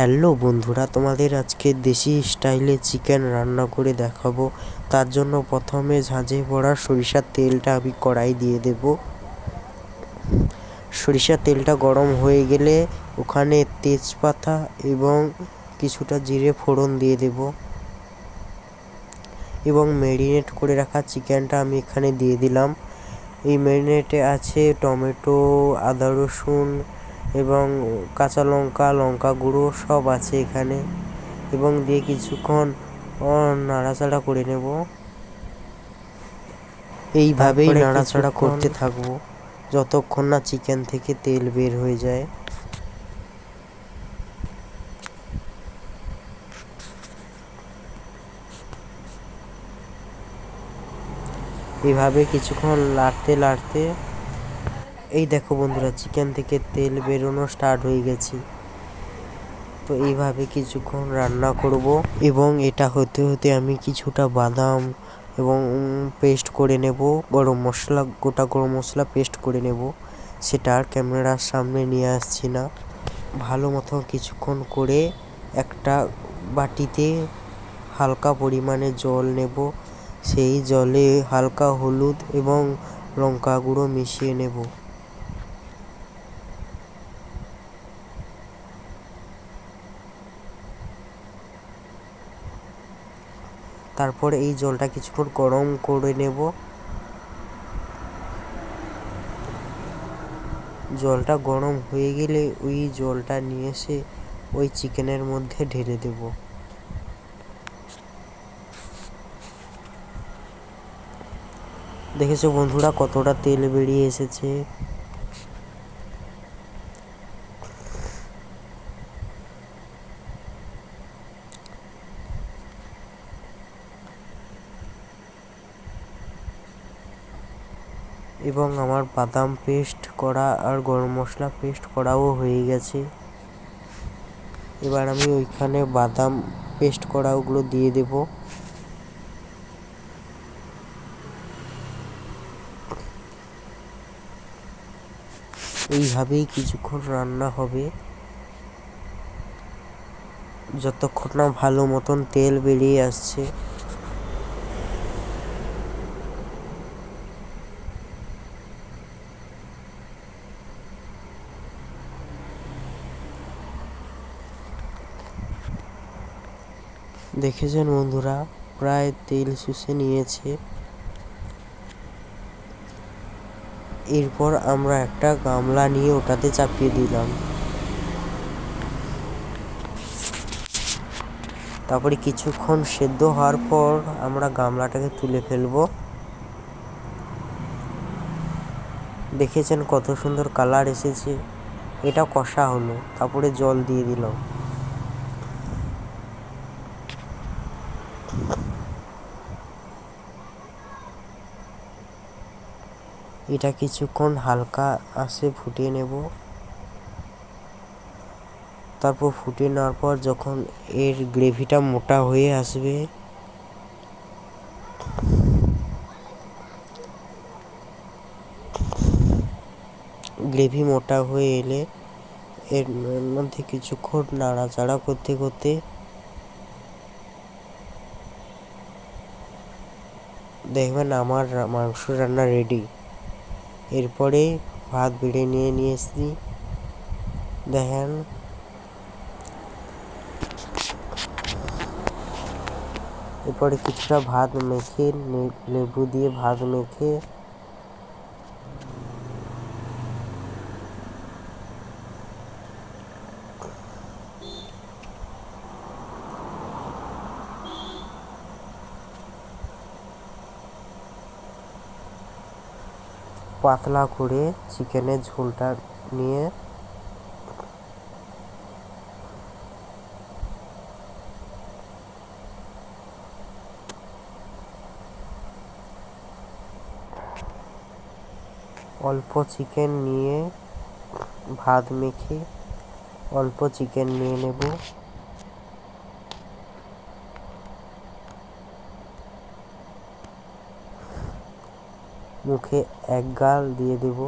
Hello বন্ধুরা, তোমাদের আজকে দেশি স্টাইলে চিকেন রান্না করে দেখাবো। তার জন্য প্রথমে ঝাঁঝে পড়া সরিষার তেলটা আমি কড়াই দিয়ে দেব। সরিষার তেলটা গরম হয়ে গেলে ওখানে তেজপাতা এবং কিছুটা জিরে ফোড়ন দিয়ে দেব এবং ম্যারিনেট করে রাখা চিকেনটা আমি এখানে দিয়ে দিলাম। এই ম্যারিনেটে আছে টমেটো, আদা রসুন এবং কাঁচা লঙ্কা, লঙ্কা গুঁড়ো সব আছে এখানে, এবং দিয়ে কিছুক্ষণ নাড়াচাড়া করে নেব। এইভাবেই নাড়াচাড়া করতে থাকবো যতক্ষণ না চিকেন থেকে তেল বের হয়ে যায়। এইভাবে কিছুক্ষণ লাড়তে লাড়তে এই দেখো বন্ধুরা, চিকেন থেকে তেল বেরোনো স্টার্ট হয়ে গেছে। তো এইভাবে কিছুক্ষণ রান্না করব এবং এটা হতে হতে আমি কিছুটা বাদাম এবং পেস্ট করে নেব, গোটা গরম মশলা পেস্ট করে নেব। সেটা আর ক্যামেরার সামনে নিয়ে আসছি না। ভালো মতো কিছুক্ষণ করে একটা বাটিতে হালকা পরিমাণে জল নেব। সেই জলে হালকা হলুদ এবং লঙ্কা গুঁড়ো মিশিয়ে নেব। তারপরে এই জলটা কিছুক্ষণ গরম করে নেব। জলটা গরম হয়ে গেলে ওই জলটা নিয়ে এসে ওই চিকেনের মধ্যে ঢেলে দেব। দেখেছো বন্ধুরা কতটা তেল বেরিয়ে এসেছে। এবং আমার বাদাম পেস্ট করা আর গরম মশলা পেস্ট করাও হয়ে গেছে। এবার আমি ওইখানে বাদাম পেস্ট করা ওগুলো দিয়ে দেব। এইভাবেই কিছুক্ষণ রান্না হবে যতক্ষণ না ভালো মতন তেল বেরিয়ে আসছে। দেখেছেন বন্ধুরা, প্রায় তেল শুষে নিয়েছে। এরপর আমরা একটা গামলা নিয়ে ওটাতে চাপিয়ে দিলাম। তারপরে কিছুক্ষণ সেদ্ধ হওয়ার পর আমরা গামলাটাকে তুলে ফেলবো। দেখেছেন কত সুন্দর কালার এসেছে। এটা কষা হলো, তারপরে জল দিয়ে দিলাম। এটা কিছুক্ষণ হালকা আঁচে ফুটিয়ে নেব। তারপর ফুটিয়ে নেওয়ার পর যখন এর গ্রেভিটা মোটা হয়ে আসবে, গ্রেভি মোটা হয়ে এলে এর মধ্যে কিছুক্ষণ নাড়াচাড়া করতে করতে দেখবেন আমার মাংস রান্না রেডি। এরপরে ভাত বেড়ে নিয়ে এসেছি, দেখেন। এরপরে কিছুটা ভাত মেখে লেবু দিয়ে ভাত মেখে পাতলা করে চিকেনের ঝোলটা নিয়ে অল্প চিকেন নিয়ে ভাত মেখে অল্প চিকেন নিয়ে নেব। মুখে এক গাল দিয়ে দেব।